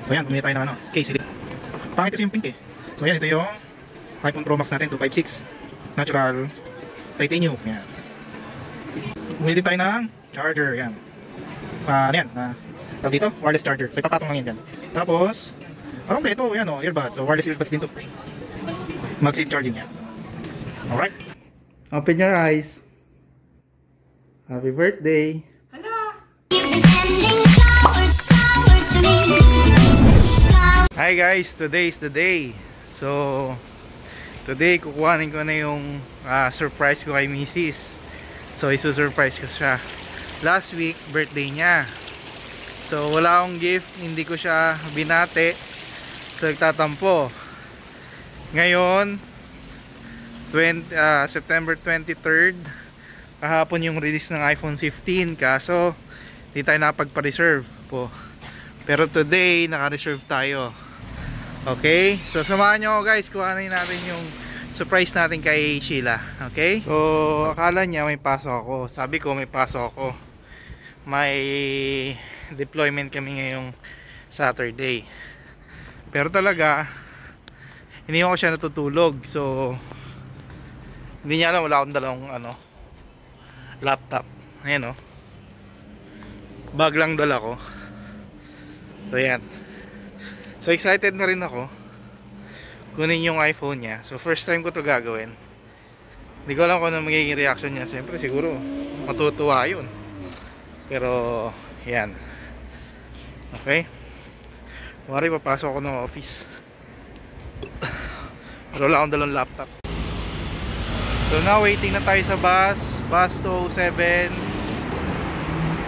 So yan, bumili tayo ng case. Pangit kasi yung pink eh. So yan, ito yung iPhone Pro Max natin, 256 natural titanium. Yan. Bumili din tayo ng charger. Yan. Ano yan? Tawag dito, wireless charger. So ipapatong lang yan dyan. Tapos, parang ito, yan earbuds. So wireless earbuds din to. Mag-save charging yan. Alright. Open your eyes. Happy birthday. Hi guys, today is the day. So today kukuhanin ko na yung surprise ko kay Mrs. So isu-surprise ko siya. Last week birthday niya. So wala akong gift, hindi ko siya binate. So nagtatampo. Ngayon September 23rd, kahapon yung release ng iPhone 15, kaso hindi tayo napagpa-reserve po. Pero today naka-reserve tayo. Okay, so samahan nyo ako guys, kuhanin natin yung surprise natin kay Sheila. Okay, so akala niya may pasok ako. Sabi ko may pasok ako, may deployment kami ngayong Saturday. Pero talaga hindi ako siya natutulog. So hindi niya alam, wala akong dalawang laptop. Ayan bag lang dala ko. So yan. So excited na rin ako kunin yung iPhone niya. So first time ko to gagawin. Hindi ko alam kung ano magiging reaction niya. Siyempre siguro matutuwa yun. Pero yan. Okay, wari papasok ako ng office. Pero wala akong dalawang laptop. So now waiting na tayo sa bus 207.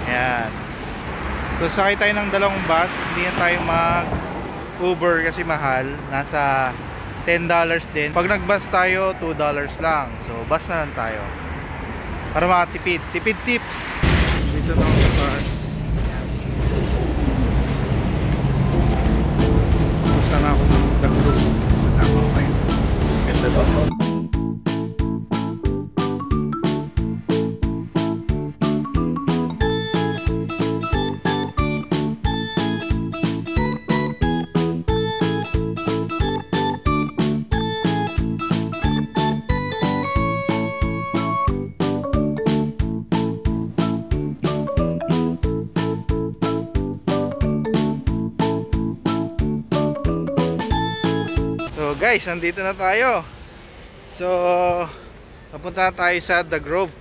Yan. So sakay tayo ng dalawang bus. Hindi na tayo mag Uber kasi mahal, nasa $10 din. Pag nag-bus tayo, $2 lang. So bus na lang tayo para makatipid. Tipid tips. Dito na ako sa bus. Punta na ako ng group. Sasama ko kayo. Ganda doon. Guys, nandito na tayo. So napunta na tayo sa The Grove.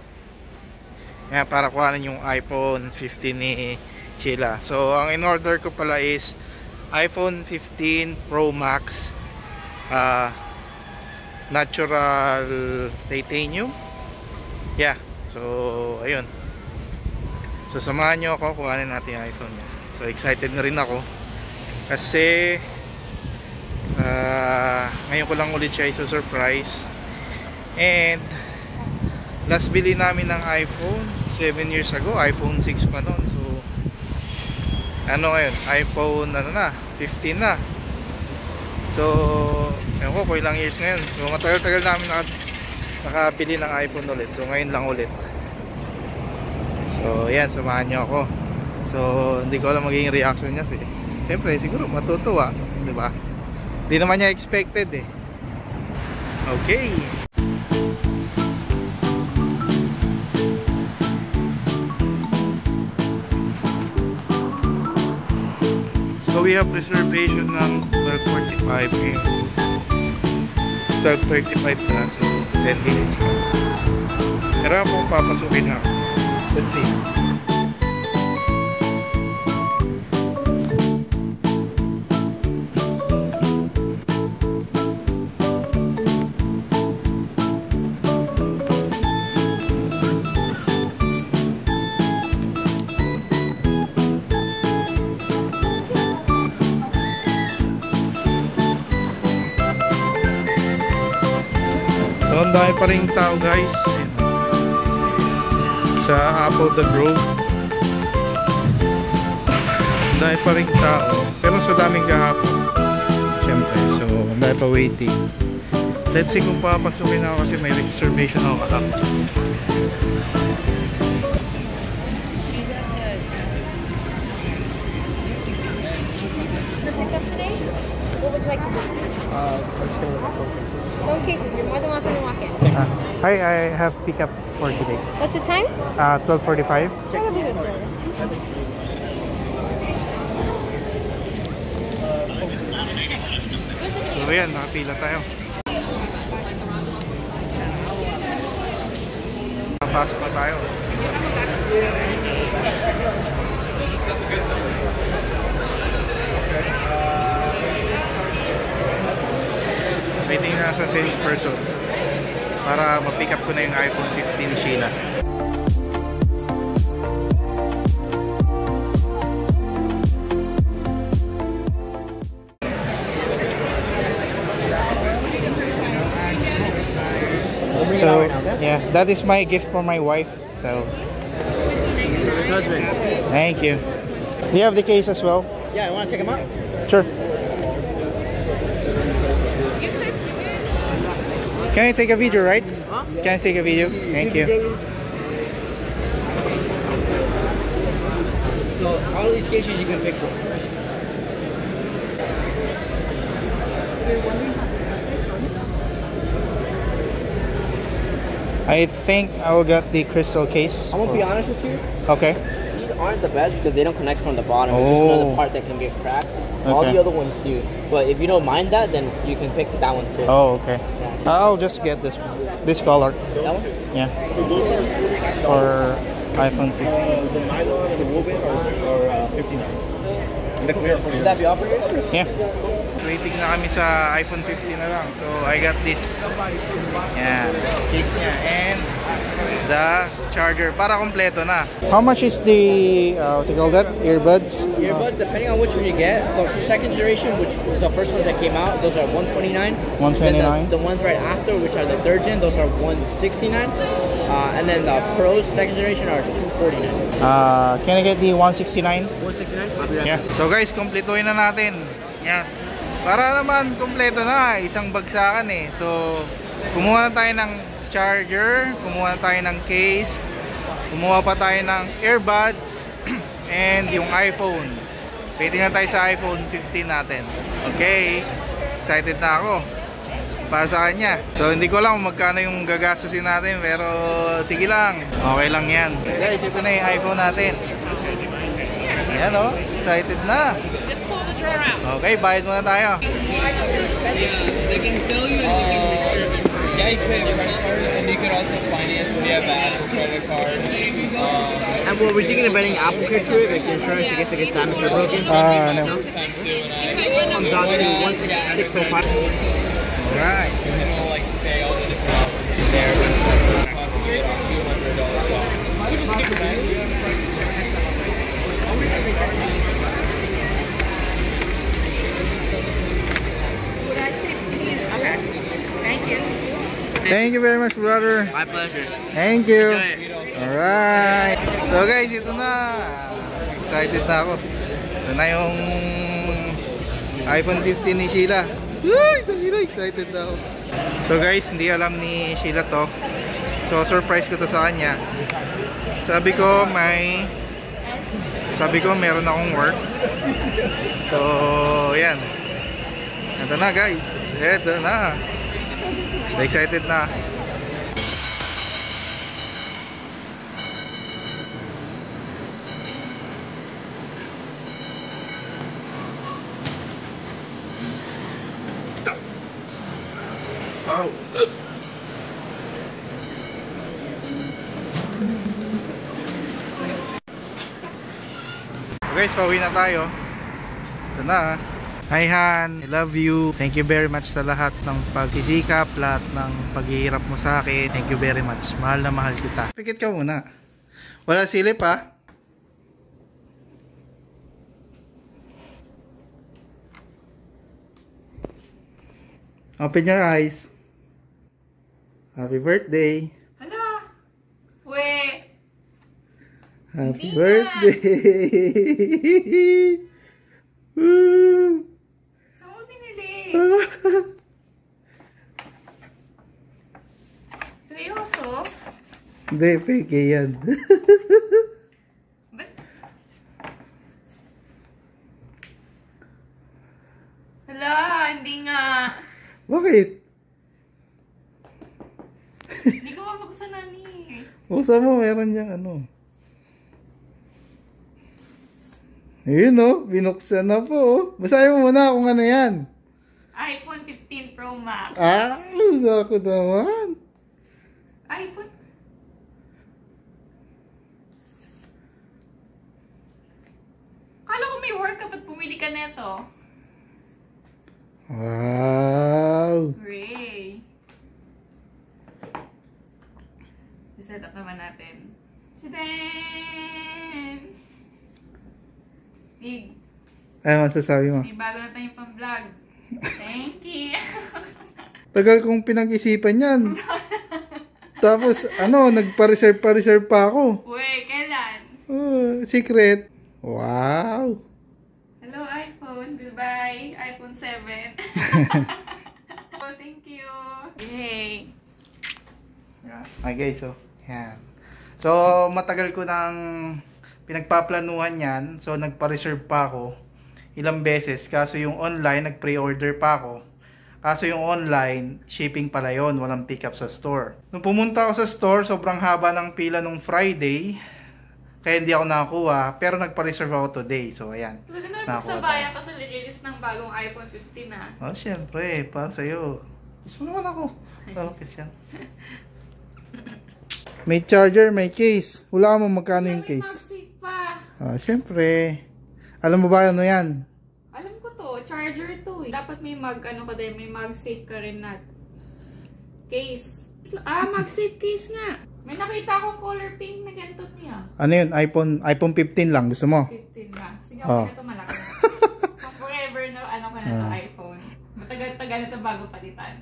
Yan, para kuhanin yung iPhone 15 ni Sheila. So ang in-order ko pala is iPhone 15 Pro Max natural titanium. Yeah. So ayun. So samahan nyo ako, kuhanin natin yung iPhone niya. So excited na rin ako kasi ngayon ko lang ulit siya iso-surprise. And last bili namin ng iPhone 7 years ago, iPhone 6 pa noon. So ngayon, iPhone 15 na. So ewan ko kung ilang years ngayon. So matagal-tagal namin nakabili ng iPhone ulit. So ngayon lang ulit. So yan, samahan nyo ako. So hindi ko alam magiging reaction niya. Siyempre siguro matutuwa, diba? Hindi naman niya expected eh. Okay. So we have reservation ng 12:45 and 12:35 na. So 10 minutes pa. Pero ako papasukin na. Let's see. So ang dami pa rin tao guys sa Apple The Grove. Ang dami pa rin tao, pero sa daming kahapon syempre. So ang dami pa waiting. Let's see kung papasukin ako kasi may reservation ako lang. like to do? I'm just gonna look at phone cases. Phone cases. You're more than welcome to walk in. Hi, I have pickup for today. What's the time? 12:45. Try to do this, sir. So yan, nakapila tayo. Pasok na tayo. Waiting na sa salesperson para ma-pick up ko na yung iPhone 15 Sheila. So, yeah, that is my gift for my wife. So, Husband. thank you. Do you have the case as well? Yeah, I want to take him out. Sure. Can I take a video, right? Huh? Can I take a video? Thank you. So all these cases you can pick from. I think I will get the crystal case. I'm gonna be honest with you. Okay. These aren't the best because they don't connect from the bottom. It's just another part that can get cracked. All Okay. the other ones do. But if you don't mind that, then you can pick that one too. Oh, okay. I'll just get this one. This color. That one? Yeah. For iPhone 15. The nylon and the woven are 59. And the clear for Would that be offered here? Yeah. Waiting na kami sa iPhone 15 na lang. So, I got this. Yan. Case niya. And the charger. Para kompleto na. How much is the, what do you call that? Earbuds? Earbuds, depending on which one you get. The second generation, which was the first ones that came out, those are $129. 129. Then the ones right after, which are the third gen, those are $169. And then the Pros second generation are $249. Can I get the 169? $169? Yeah. So guys, kumpletuhin na natin. Yan. Para naman kumpleto na, isang bagsakan eh. So, kumuha na tayo ng charger, kumuha na tayo ng case, kumuha pa tayo ng earbuds, and yung iPhone. Waiting na tayo sa iPhone 15 natin. Okay. Excited na ako para sa kanya. So, hindi ko lang kung magkano yung gagastusin natin, pero sige lang. Okay lang yan. Guys, ito na yung iPhone natin. Ayan o, excited na. Okay, bayad muna tayo. They can tell you and you can reserve it. Yeah, you can pay with credit cards and you can also finance. We have an Apple credit card. And were we thinking of adding Apple Care to it, like the insurance in case it gets damaged or broken? No. Time too, and It comes out to $166.05. Alright. you can like say all the different options there, but it's possibly get $200 off, which is super nice. Thank you very much, brother. My pleasure. Thank you. Enjoy it. Alright. So guys, ito na. Excited na ako. Ito na yung iPhone 15 ni Sheila. Uy, so Sheila, excited na ako. So guys, hindi alam ni Sheila to. So surprise ko to sa kanya. Sabi ko meron akong work. So, yan. Ito na guys. Ito na. Excited na. Guys, pauwi na tayo. Ito na. Hi Han, I love you. Thank you very much sa lahat ng pagsisikap, lahat ng paghihirap mo sa akin. Thank you very much. Mahal na mahal kita. Pikit ka muna. Wala silip ha? Open your eyes. Happy birthday. Hala! Wait! Happy Hindi birthday. Woo! Saan mo binili? Seryoso? Hindi, fake yan. Ba't? Hala! hindi nga. Bakit? Hindi ko mabuksan na ni. Buksan mo, meron diyang ano. Ayun oh, binuksan na po oh. Basahin mo muna kung ano yan. iPhone 15 Pro Max. Ah, ako naman. iPhone. Kala ko may work kapag pumili ka neto. Wow. Hooray. Set up naman natin. Chiden! Stig, Ano masasabi mo? may bago na tayong pang-vlog. Thank you! Tagal kong pinag-isipan yan. Tapos, ano, nagpa-reserve pa ako. Uy, kailan? Oh, secret. Wow. Hello, iPhone. Goodbye. iPhone 7. Oh, thank you. Yay! Okay guys, so, yan. So, matagal ko nang pinagpaplanuhan yan. So, nagpa-reserve pa ako ilang beses. Kaso yung online, nag-pre-order pa ako. Kaso yung online, shipping pala yun. Walang pick up sa store. Nung pumunta ako sa store, sobrang haba ng pila nung Friday. Kaya hindi ako nakakuha. Pero nagpa-reserve ako today. So, ayan. Talaga na Nakakuha magsabayan kasi release ng bagong iPhone 15 na. Oh, syempre. Para sa'yo. Kiss mo naman ako. Oh, kiss yan. May charger, may case. Wala mo magkano yung May case. MagSafe pa. Ah, syempre. Alam mo ba ano yan? Alam ko to, charger to eh. Dapat may ano ka din, may MagSafe ka rin na case. MagSafe case nga. May nakita akong color pink na ganito niya. Ano yun? iPhone 15 lang. Gusto mo? 15 ba? Sige, Oh. okay na to malaki. Kung forever na ano ka na to iPhone. Matagal-tagal na to bago palitan.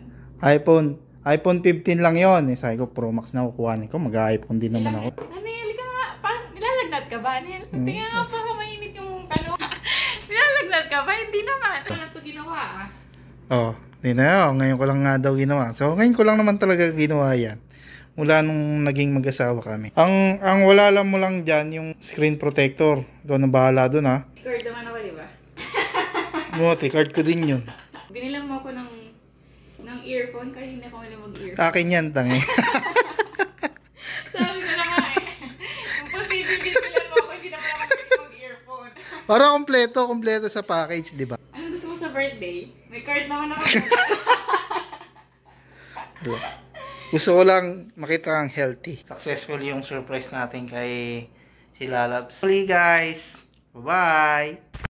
iPhone 15 lang yon. Eh, sabi ko, Pro Max na kukuhanin ko. Mag-iPhone din naman ako. Anil ka nga, parang nilalagnat ka ba? Anil, tingnan nga baka mainit yung ano. Nilalagnat ka ba? Hindi naman. Ano to ginawa ah? Oh, di na. Ngayon ko lang nga daw ginawa. So, ngayon ko lang naman talaga ginawa yan. Mula nung naging mag-asawa kami. Ang wala lang mo lang dyan, yung screen protector. Ikaw na bahala dun ha. Card naman ako, di ba? Mote, card ko din yun. Binilang mo ako ng earphone kasi hindi ako alam mag-earphone. Akin yan, tangi. Sabi ko na nga eh. Kung posible binilang mo ako, hindi naman ako mag-earphone. Para kompleto sa package, di ba? Anong gusto mo sa birthday? May card naman ako. Gusto ko lang makita kang healthy. Successful yung surprise natin kay si Lalabs. Hopefully guys, bye-bye!